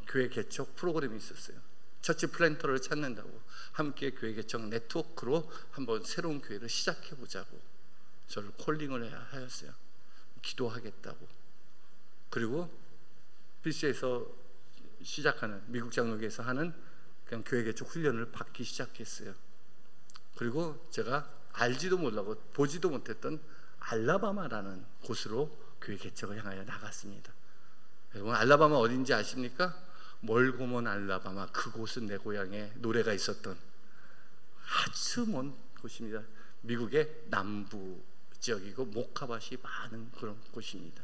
교회 개척 프로그램이 있었어요. 처치 플랜터를 찾는다고 함께 교회 개척 네트워크로 한번 새로운 교회를 시작해보자고 저를 콜링을 하였어요. 기도하겠다고. 그리고 PC에서 시작하는 미국 장로교에서 하는 그냥 교회 개척 훈련을 받기 시작했어요. 그리고 제가 알지도 못하고 보지도 못했던 알라바마라는 곳으로 교회 개척을 향하여 나갔습니다. 여러분, 알라바마 어딘지 아십니까? 멀고 먼 알라바마, 그곳은 내 고향에 노래가 있었던 아주 먼 곳입니다. 미국의 남부 지역이고 목화밭이 많은 그런 곳입니다.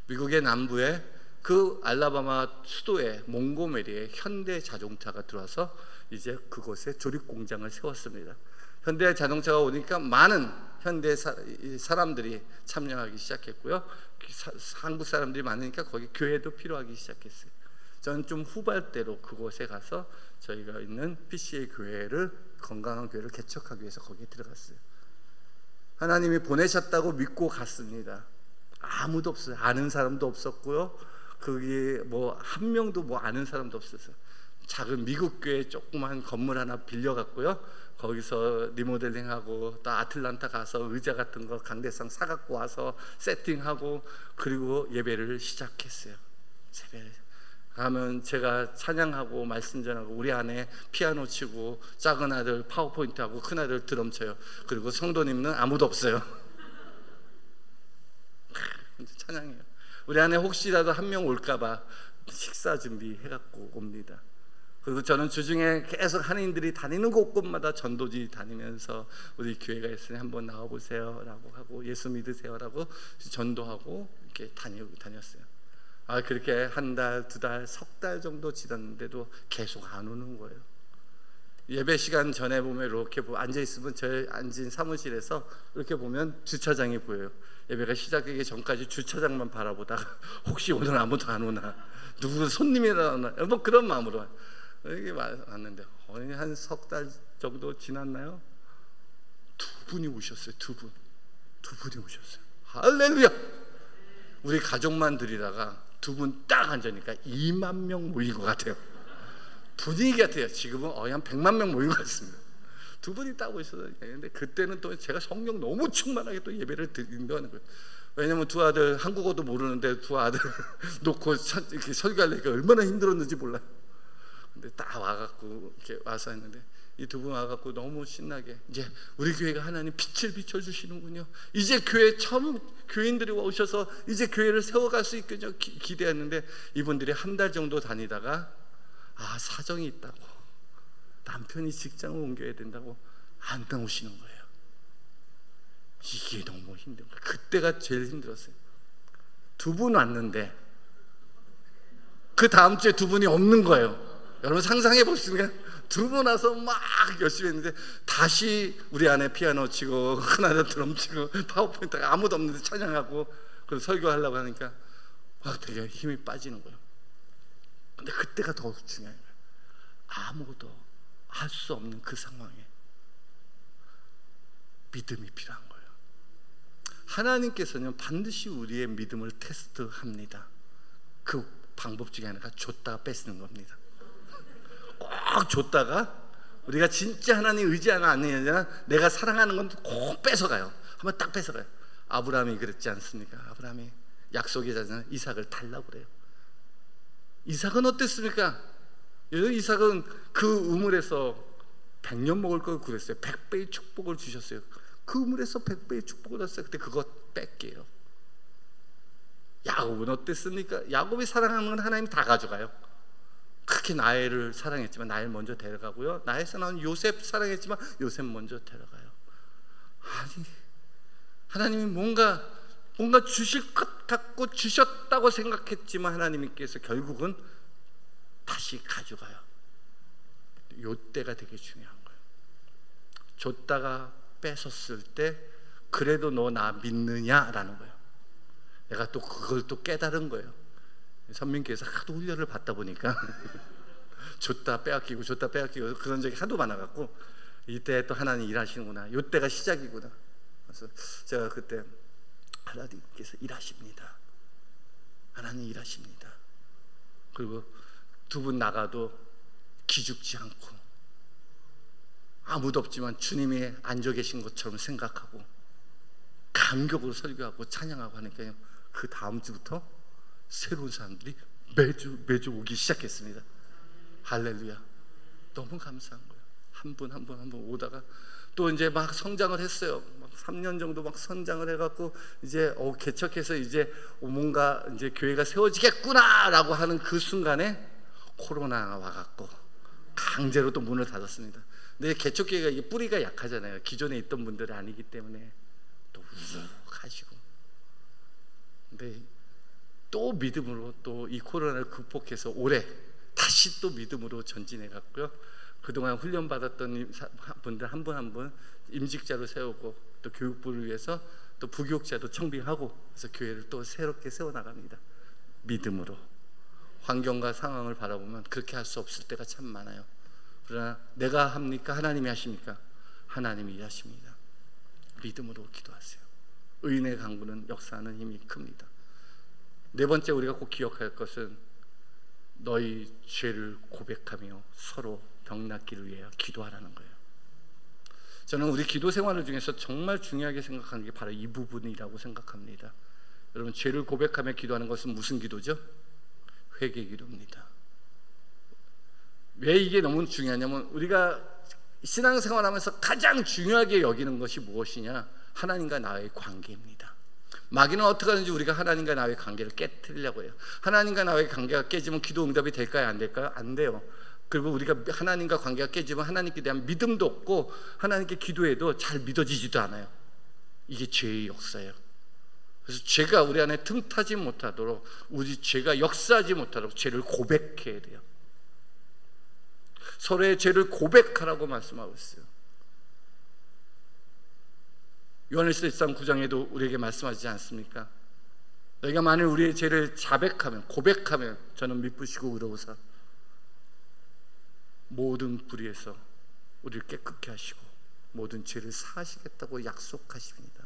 미국의 남부에 그 알라바마 수도에 몽고메리에 현대 자동차가 들어와서 이제 그곳에 조립 공장을 세웠습니다. 현대 자동차가 오니까 많은 현대 사람들이 참여하기 시작했고요. 한국 사람들이 많으니까 거기 교회도 필요하기 시작했어요. 저는 좀 후발대로 그곳에 가서 저희가 있는 PCA 교회를, 건강한 교회를 개척하기 위해서 거기에 들어갔어요. 하나님이 보내셨다고 믿고 갔습니다. 아무도 없어요. 아는 사람도 없었고요. 거기 뭐 한 명도 뭐 아는 사람도 없었어요. 작은 미국 교회 조그만 건물 하나 빌려갔고요. 거기서 리모델링하고 또 아틀란타 가서 의자 같은 거 강대상 사갖고 와서 세팅하고 그리고 예배를 시작했어요. 새벽에 가면 제가 찬양하고 말씀 전하고 우리 아내 피아노 치고 작은 아들 파워포인트 하고 큰 아들 드럼 쳐요. 그리고 성도님은 아무도 없어요. 찬양해요. 우리 아내 혹시라도 한 명 올까봐 식사 준비해갖고 옵니다. 그리고 저는 주중에 계속 한인들이 다니는 곳곳마다 전도지 다니면서 우리 교회가 있으니 한번 나와보세요 라고 하고 예수 믿으세요 라고 전도하고 이렇게 다녔어요. 그렇게 한 달, 두 달, 석 달 정도 지났는데도 계속 안 오는 거예요. 예배 시간 전에 보면 이렇게 앉아있으면 저희 앉은 사무실에서 이렇게 보면 주차장이 보여요. 예배가 시작하기 전까지 주차장만 바라보다가 혹시 오늘 아무도 안 오나, 누구 손님이라 오나, 뭐 그런 마음으로 이게 왔는데 한 석 달 정도 지났나요? 두 분이 오셨어요. 두 분이 오셨어요. 할렐루야! 우리 가족만 드리다가 두 분 딱 앉으니까 2만 명 모인 것 같아요. 분위기 같아요. 지금은 한 100만 명 모인 것 같습니다. 두 분이 딱 오셨어요. 근데 그때는 또 제가 성령 너무 충만하게 또 예배를 드린다는 거예요. 왜냐면 두 아들 한국어도 모르는데 두 아들 놓고 이렇게 설교하려니까 얼마나 힘들었는지 몰라요. 근데 딱 와갖고 이렇게 와서 했는데 이 두 분 와갖고 너무 신나게 이제 우리 교회가 하나님 빛을 비춰주시는군요. 이제 교회 처음 교인들이 오셔서 이제 교회를 세워갈 수 있겠죠. 기대했는데 이분들이 한 달 정도 다니다가 사정이 있다고, 남편이 직장을 옮겨야 된다고 안 나오시는 거예요. 이게 너무 힘든 거예요. 그때가 제일 힘들었어요. 두 분 왔는데 그 다음 주에 두 분이 없는 거예요. 여러분 상상해 보시면 두 분 와서 막 열심히 했는데 다시 우리 아내 피아노 치고 큰아들 드럼 치고 파워포인트가 아무도 없는데 찬양하고 그리고 설교하려고 하니까 되게 힘이 빠지는 거예요. 근데 그때가 더 중요한 거예요. 아무것도 할 수 없는 그 상황에 믿음이 필요한 거예요. 하나님께서는 반드시 우리의 믿음을 테스트합니다. 그 방법 중에 하나가 줬다가 뺏는 겁니다. 꼭 줬다가 우리가 진짜 하나님 의지하나 안 하느냐, 내가 사랑하는 건 꼭 뺏어가요. 한번 딱 뺏어가요. 아브라함이 그랬지 않습니까? 아브라함이 약속의 자녀 이삭을 달라고 그래요. 이삭은 어땠습니까? 이삭은 그 우물에서 100년 먹을 걸 그랬어요. 100배의 축복을 주셨어요. 그 우물에서 100배의 축복을 줬어요. 그때 그거 뺄게요. 야곱은 어땠습니까? 야곱이 사랑하는 건 하나님 다 가져가요. 그렇게 나엘을 사랑했지만 나엘 먼저 데려가고요. 나엘에서 나온 요셉 사랑했지만 요셉 먼저 데려가요. 아니, 하나님이 뭔가 주실 것 같고 주셨다고 생각했지만 하나님께서 결국은 다시 가져가요. 요때가 되게 중요한 거예요. 줬다가 뺏었을 때 그래도 너 나 믿느냐라는 거예요. 내가 또 그걸 또 깨달은 거예요. 선민교회에서 하도 훈련을 받다 보니까 줬다 빼앗기고 그런 적이 하도 많아갖고 이때 또 하나님 일하시는구나, 이때가 시작이구나. 그래서 제가 그때 하나님께서 일하십니다. 하나님 일하십니다. 그리고 두 분 나가도 기죽지 않고 아무도 없지만 주님이 앉아 계신 것처럼 생각하고 감격으로 설교하고 찬양하고 하니까요, 그 다음 주부터 새로운 사람들이 매주 오기 시작했습니다. 할렐루야. 너무 감사한 거예요. 한 분 한 분 오다가 또 이제 막 성장을 했어요. 막 3년 정도 막 성장을 해갖고 이제 개척해서 이제 뭔가 이제 교회가 세워지겠구나라고 하는 그 순간에 코로나가 와갖고 강제로 또 문을 닫았습니다. 근데 개척교회가 이게 뿌리가 약하잖아요. 기존에 있던 분들이 아니기 때문에 또 우뚝하시고, 근데 또 믿음으로 또 이 코로나를 극복해서 올해 다시 또 믿음으로 전진해 갔고요. 그동안 훈련받았던 분들 한 분 한 분 임직자로 세우고, 또 교육부를 위해서 또 부교육자도 청빙하고, 그래서 교회를 또 새롭게 세워나갑니다. 믿음으로. 환경과 상황을 바라보면 그렇게 할 수 없을 때가 참 많아요. 그러나 내가 합니까? 하나님이 하십니까? 하나님이 하십니다. 믿음으로 기도하세요. 의인의 강구는 역사하는 힘이 큽니다. 네 번째 우리가 꼭 기억할 것은 너희 죄를 고백하며 서로 병낫기를 위하여 기도하라는 거예요. 저는 우리 기도 생활을 중에서 정말 중요하게 생각하는 게 바로 이 부분이라고 생각합니다. 여러분, 죄를 고백하며 기도하는 것은 무슨 기도죠? 회개 기도입니다. 왜 이게 너무 중요하냐면, 우리가 신앙생활하면서 가장 중요하게 여기는 것이 무엇이냐? 하나님과 나의 관계입니다. 마귀는 어떻게 하는지 우리가 하나님과 나의 관계를 깨뜨리려고 해요. 하나님과 나의 관계가 깨지면 기도 응답이 될까요? 안 될까요? 안 돼요. 그리고 우리가 하나님과 관계가 깨지면 하나님께 대한 믿음도 없고, 하나님께 기도해도 잘 믿어지지도 않아요. 이게 죄의 역사예요. 그래서 죄가 우리 안에 틈타지 못하도록, 우리 죄가 역사하지 못하도록 죄를 고백해야 돼요. 서로의 죄를 고백하라고 말씀하고 있어요. 요한일서 1장 9장에도 우리에게 말씀하지 않습니까? 너희가 만일 우리의 죄를 자백하면, 고백하면 저는 미쁘시고 의로우사 모든 불의에서 우리를 깨끗게 하시고 모든 죄를 사하시겠다고 약속하십니다.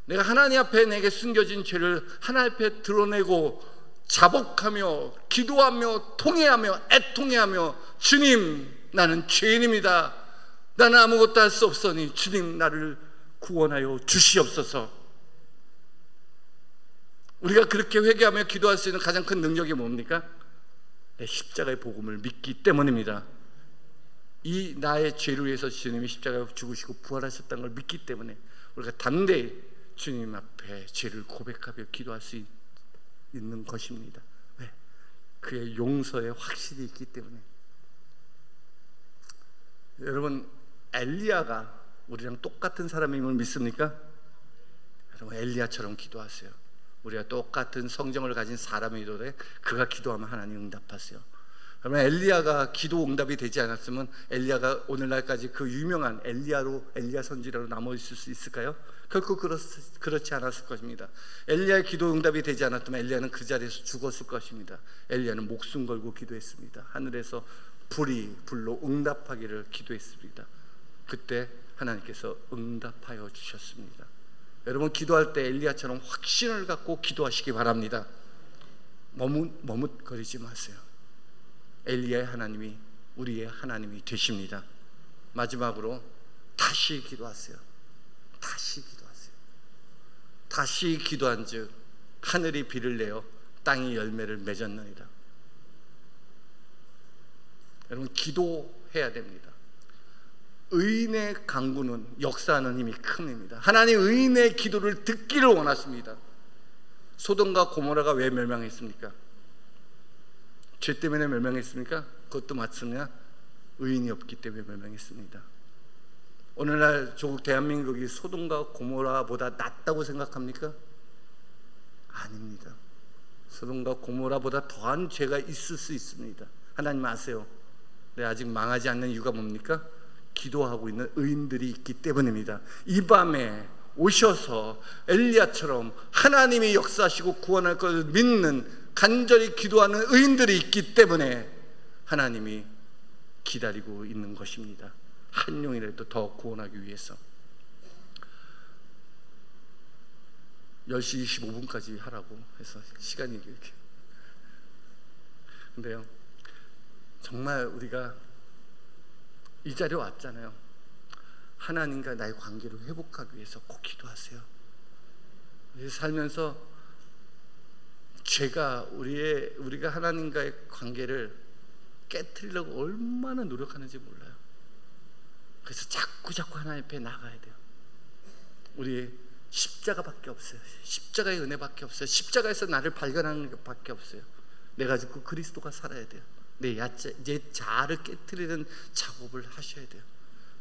내가 하나님 앞에 내게 숨겨진 죄를 하나님 앞에 드러내고 자복하며 기도하며 통회하며 애통해하며, 주님 나는 죄인입니다. 나는 아무것도 할 수 없으니 주님 나를 구원하여 주시옵소서. 우리가 그렇게 회개하며 기도할 수 있는 가장 큰 능력이 뭡니까? 내 십자가의 복음을 믿기 때문입니다. 이 나의 죄를 위해서 주님이 십자가에 죽으시고 부활하셨다는 걸 믿기 때문에 우리가 담대히 주님 앞에 죄를 고백하며 기도할 수 있는 것입니다. 왜? 그의 용서에 확실히 있기 때문에. 여러분, 엘리야가 우리랑 똑같은 사람임을 믿습니까? 여러분, 엘리야처럼 기도하세요. 우리가 똑같은 성정을 가진 사람이더라도 그가 기도하면 하나님 응답하세요. 그러면 엘리야가 기도 응답이 되지 않았으면 엘리야가 오늘날까지 그 유명한 엘리야 선지자로 남아 있을 수 있을까요? 결코 그렇지 않았을 것입니다. 엘리야의 기도 응답이 되지 않았다면 엘리야는 그 자리에서 죽었을 것입니다. 엘리야는 목숨 걸고 기도했습니다. 하늘에서 불로 응답하기를 기도했습니다. 그때 하나님께서 응답하여 주셨습니다. 여러분, 기도할 때 엘리야처럼 확신을 갖고 기도하시기 바랍니다. 머뭇거리지 마세요. 엘리야의 하나님이 우리의 하나님이 되십니다. 마지막으로 다시 기도하세요. 다시 기도하세요. 다시 기도한즉 하늘이 비를 내어 땅이 열매를 맺었느니라. 여러분, 기도해야 됩니다. 의인의 간구는 역사하는 힘이 큽니다. 하나님 의인의 기도를 듣기를 원하십니다. 소돔과 고모라가 왜 멸망했습니까? 죄 때문에 멸망했습니까? 그것도 맞으냐? 의인이 없기 때문에 멸망했습니다. 오늘날 조국 대한민국이 소돔과 고모라보다 낫다고 생각합니까? 아닙니다. 소돔과 고모라보다 더한 죄가 있을 수 있습니다. 하나님 아세요. 네, 아직 망하지 않는 이유가 뭡니까? 기도하고 있는 의인들이 있기 때문입니다. 이 밤에 오셔서 엘리야처럼 하나님이 역사하시고 구원할 것을 믿는 간절히 기도하는 의인들이 있기 때문에 하나님이 기다리고 있는 것입니다. 한 영이라도 더 구원하기 위해서. 10시 25분까지 하라고 해서 시간이 이렇게. 근데요, 정말 우리가 이 자리에 왔잖아요. 하나님과 나의 관계를 회복하기 위해서 꼭 기도하세요. 살면서 죄가 우리가 하나님과의 관계를 깨트리려고 얼마나 노력하는지 몰라요. 그래서 자꾸 하나님 앞에 나가야 돼요. 우리 십자가밖에 없어요. 십자가의 은혜밖에 없어요. 십자가에서 나를 발견하는 것밖에 없어요. 내가 죽고 그리스도가 살아야 돼요. 내 자아를 깨트리는 작업을 하셔야 돼요.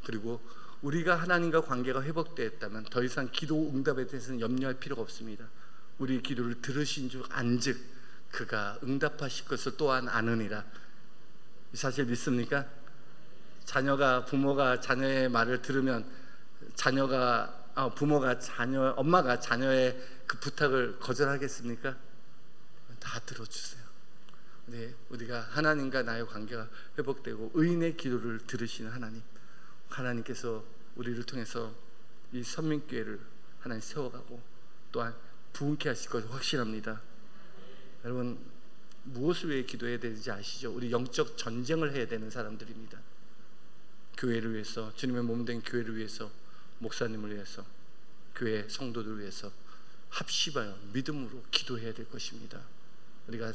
그리고 우리가 하나님과 관계가 회복되었다면 더 이상 기도 응답에 대해서는 염려할 필요가 없습니다. 우리 기도를 들으신 줄 안즉 그가 응답하실 것을 또한 아느니라. 이 사실 믿습니까? 부모가 자녀의 말을 들으면 엄마가 자녀의 그 부탁을 거절하겠습니까? 다 들어주세요. 네, 우리가 하나님과 나의 관계가 회복되고 의인의 기도를 들으시는 하나님께서 우리를 통해서 이 선민교회를 하나님 세워가고 또한 부흥케 하실 것을 확신합니다. 여러분, 무엇을 위해 기도해야 되는지 아시죠? 우리 영적 전쟁을 해야 되는 사람들입니다. 교회를 위해서, 주님의 몸된 교회를 위해서, 목사님을 위해서, 교회 성도들을 위해서 합심하여 믿음으로 기도해야 될 것입니다. 우리가